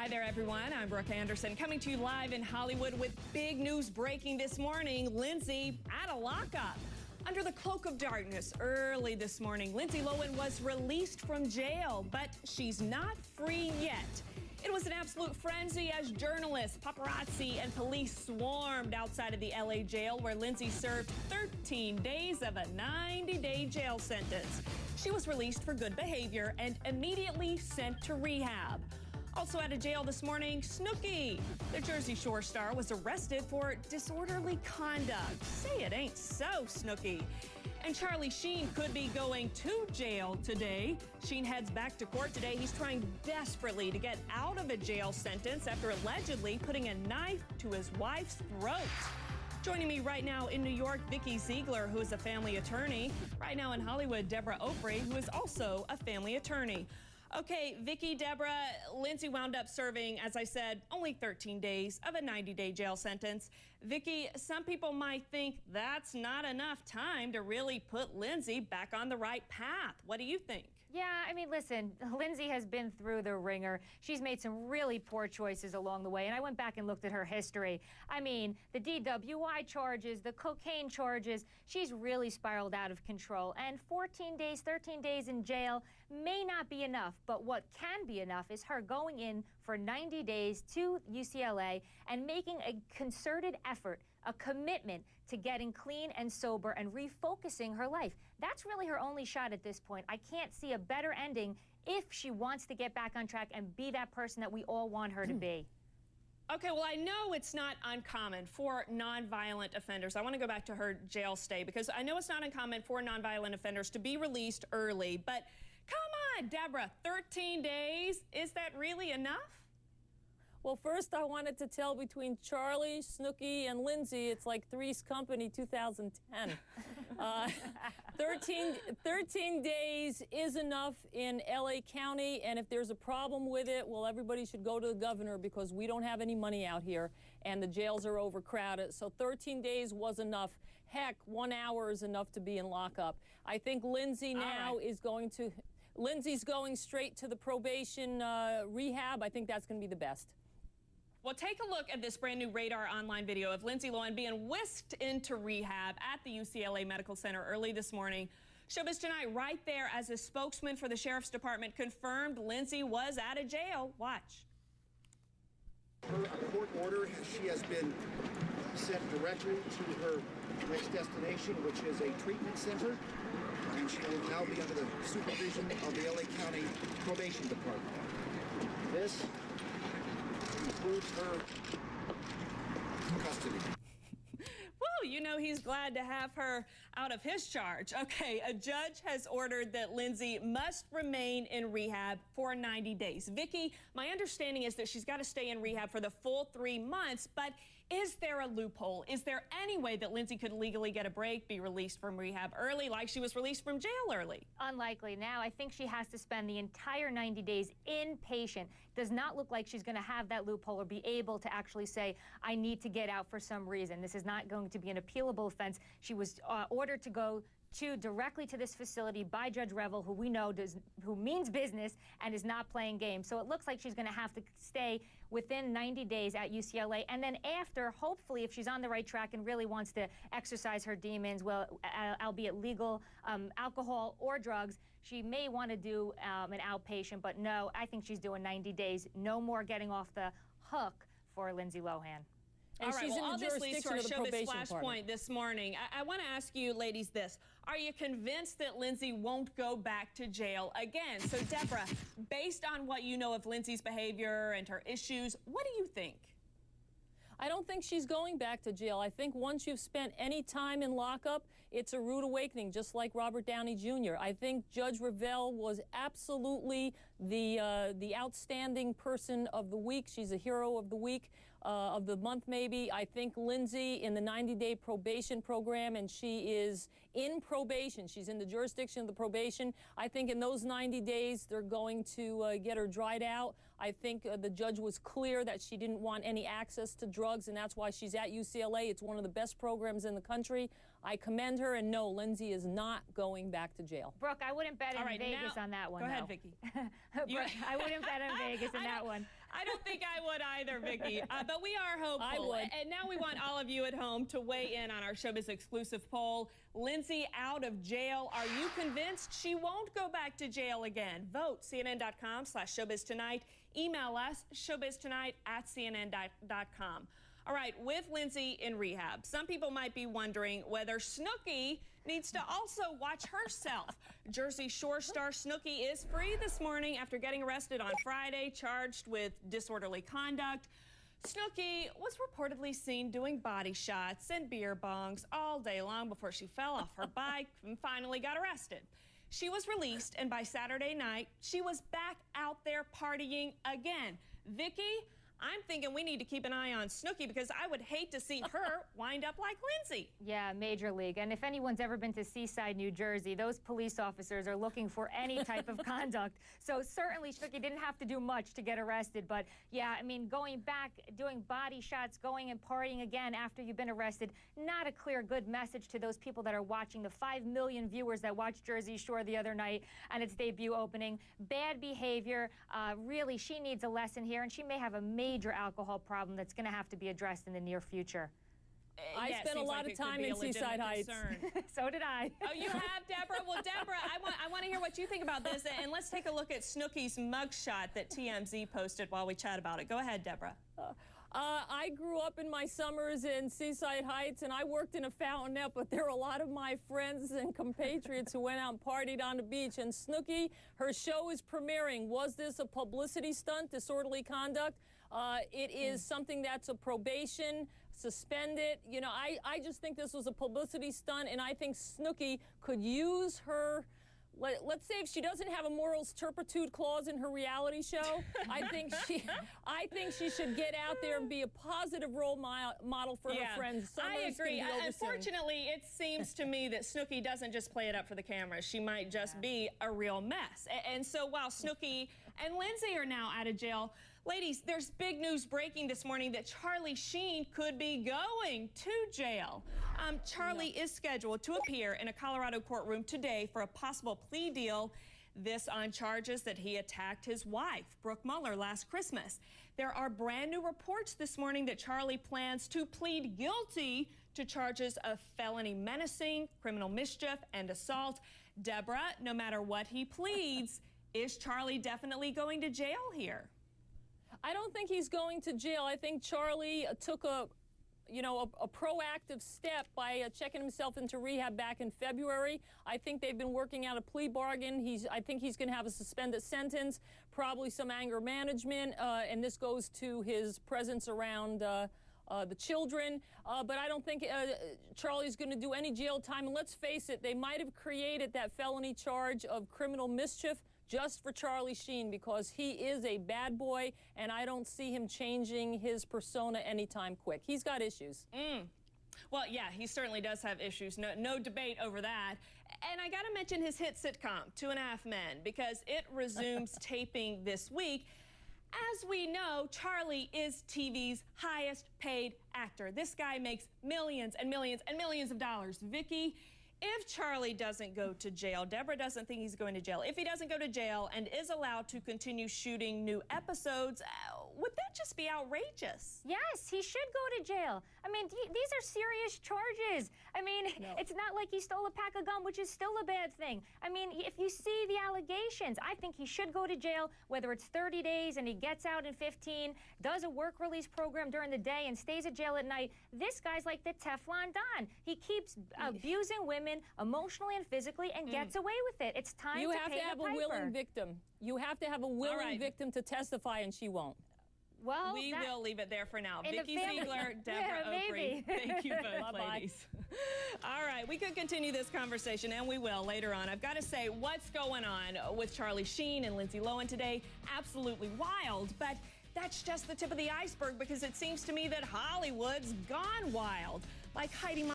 Hi there, everyone. I'm Brooke Anderson, coming to you live in Hollywood with big news breaking this morning. Lindsay out of lockup. Under the cloak of darkness early this morning, Lindsay Lohan was released from jail, but she's not free yet. It was an absolute frenzy as journalists, paparazzi, and police swarmed outside of the LA jail where Lindsay served 13 days of a 90-day jail sentence. She was released for good behavior and immediately sent to rehab. Also out of jail this morning, Snooki. The Jersey Shore star was arrested for disorderly conduct. Say it ain't so, Snooki. And Charlie Sheen could be going to jail today. Sheen heads back to court today. He's trying desperately to get out of a jail sentence after allegedly putting a knife to his wife's throat. Joining me right now in New York, Vikki Ziegler, who is a family attorney. Right now in Hollywood, Deborah Opry, who is also a family attorney. Okay, Vikki, Deborah, Lindsay wound up serving, as I said, only 13 days of a 90-day jail sentence. Vikki, some people might think that's not enough time to really put Lindsay back on the right path. What do you think? Yeah, I mean, listen, Lindsay has been through the ringer. She's made some really poor choices along the way, and I went back and looked at her history. I mean, the DWI charges, the cocaine charges, she's really spiraled out of control. And 14 days, 13 days in jail may not be enough, but what can be enough is her going in for 90 days to UCLA and making a concerted effort, a commitment to getting clean and sober and refocusing her life. That's really her only shot at this point. I can't see a better ending if she wants to get back on track and be that person that we all want her to be. Okay, well, I know it's not uncommon for nonviolent offenders. I want to go back to her jail stay because I know it's not uncommon for nonviolent offenders to be released early. But come on, Deborah, 13 days, is that really enough? Well, first I wanted to tell between Charlie, Snooki, and Lindsay, it's like Three's Company 2010. 13 days is enough in LA County, and if there's a problem with it, well, everybody should go to the governor because we don't have any money out here, and the jails are overcrowded. So 13 days was enough. Heck, 1 hour is enough to be in lockup. I think Lindsay now is going to... Lindsay's going straight to the probation rehab. I think that's going to be the best. Well, take a look at this brand new Radar online video of Lindsay Lohan being whisked into rehab at the UCLA Medical Center early this morning. Showbiz Tonight right there as a spokesman for the Sheriff's Department confirmed Lindsay was out of jail. Watch. Per court order, she has been sent directly to her next destination, which is a treatment center, and she will now be under the supervision of the LA County Probation Department. This includes her custody. Well, you know he's glad to have her out of his charge. Okay, a judge has ordered that Lindsay must remain in rehab for 90 days. Vikki, my understanding is that she's got to stay in rehab for the full 3 months, but is there a loophole? Is there any way that Lindsay could legally get a break, be released from rehab early like she was released from jail early? Unlikely. Now, I think she has to spend the entire 90 days inpatient. Does not look like she's going to have that loophole or be able to actually say, I need to get out for some reason. This is not going to be an appealable offense. She was ordered to go directly to this facility by Judge Revel, who we know who means business and is not playing games. So it looks like she's going to have to stay within 90 days at UCLA. And then after, hopefully, if she's on the right track and really wants to exercise her demons, well, albeit legal alcohol or drugs, she may want to do an outpatient. But no, I think she's doing 90 days. No more getting off the hook for Lindsay Lohan. And she's in the jurisdiction of the Showbiz Flashpoint this morning. I want to ask you ladies this. Are you convinced that Lindsay won't go back to jail again? So, Deborah, based on what you know of Lindsay's behavior and her issues, what do you think? I don't think she's going back to jail. I think once you've spent any time in lockup, it's a rude awakening, just like Robert Downey Jr. I think Judge Revel was absolutely the outstanding person of the week. She's a hero of the week, of the month maybe. I think Lindsay in the 90-day probation program, and she is in probation. She's in the jurisdiction of the probation. I think in those 90 days, they're going to get her dried out. I think the judge was clear that she didn't want any access to drugs, and that's why she's at UCLA. It's one of the best programs in the country. I commend her, and no, Lindsay is not going back to jail. Brooke, I wouldn't bet in Vegas on that one. Go ahead, Vikki. Brooke, I wouldn't bet in Vegas in that one. I don't think I would either, Vikki. But we are hopeful. I would. And now we want all of you at home to weigh in on our Showbiz exclusive poll. Lindsay out of jail. Are you convinced she won't go back to jail again? Vote CNN.com/ShowbizTonight. Email us showbiztonight@CNN.com. All right, with Lindsay in rehab, some people might be wondering whether Snooki needs to also watch herself. Jersey Shore star Snooki is free this morning after getting arrested on Friday, charged with disorderly conduct. Snooki was reportedly seen doing body shots and beer bongs all day long before she fell off her bike and finally got arrested. She was released, and by Saturday night, she was back out there partying again. Vikki, I'm thinking we need to keep an eye on Snooki because I would hate to see her wind up like Lindsay. Yeah, major league. And if anyone's ever been to Seaside, New Jersey, those police officers are looking for any type of conduct. So certainly Snooki didn't have to do much to get arrested. But yeah, I mean, going back, doing body shots, going and partying again after you've been arrested, not a clear, good message to those people that are watching, the 5 million viewers that watched Jersey Shore the other night and its debut opening. Bad behavior. Really, she needs a lesson here, and she may have a major alcohol problem that's going to have to be addressed in the near future. I spent a lot of time in Seaside Heights. So did I. Oh, you have, Deborah? Well, Deborah, I want to hear what you think about this, and let's take a look at Snooki's mugshot that TMZ posted while we chat about it. Go ahead, Deborah. I grew up in my summers in Seaside Heights, and I worked in a fountainette, but there were a lot of my friends and compatriots who went out and partied on the beach. And Snooki, her show is premiering. Was this a publicity stunt, disorderly conduct? It is something that's a probation, suspended. You know, I just think this was a publicity stunt, and I think Snooki could use her. Let's say if she doesn't have a moral turpitude clause in her reality show, I think she should get out there and be a positive role model for her friends. I agree. Unfortunately, it seems to me that Snooki doesn't just play it up for the camera. She might just be a real mess. And so while Snooki and Lindsay are now out of jail, ladies, there's big news breaking this morning that Charlie Sheen could be going to jail. Charlie is scheduled to appear in a Colorado courtroom today for a possible plea deal. This on charges that he attacked his wife, Brooke Muller, last Christmas. There are brand new reports this morning that Charlie plans to plead guilty to charges of felony menacing, criminal mischief, and assault. Deborah, no matter what he pleads, is Charlie definitely going to jail here? I don't think he's going to jail. I think Charlie took a proactive step by checking himself into rehab back in February. I think they've been working out a plea bargain. I think he's going to have a suspended sentence, probably some anger management, and this goes to his presence around the children. But I don't think Charlie's going to do any jail time. And let's face it, they might have created that felony charge of criminal mischief just for Charlie Sheen because he is a bad boy, and I don't see him changing his persona anytime quick. He's got issues. Well, yeah, he certainly does have issues. No debate over that. And I got to mention his hit sitcom, 2.5 Men, because it resumes taping this week. As we know, Charlie is TV's highest paid actor. This guy makes millions and millions and millions of dollars. Vikki, if Charlie doesn't go to jail, Deborah doesn't think he's going to jail. If he doesn't go to jail and is allowed to continue shooting new episodes, would that just be outrageous? Yes, he should go to jail. I mean, these are serious charges. I mean, It's not like he stole a pack of gum, which is still a bad thing. I mean, if you see the allegations, I think he should go to jail, whether it's 30 days and he gets out in 15, does a work release program during the day and stays at jail at night. This guy's like the Teflon Don. He keeps abusing women emotionally and physically and gets away with it. It's time to pay the piper. You have to have a willing victim. You have to have a willing victim to testify, and she won't. Well, we will leave it there for now. Vikki Ziegler, Deborah Oakley. Thank you both, ladies. All right, we could continue this conversation, and we will later on. I've got to say, what's going on with Charlie Sheen and Lindsay Lohan today? Absolutely wild, but that's just the tip of the iceberg because it seems to me that Hollywood's gone wild. Like Heidi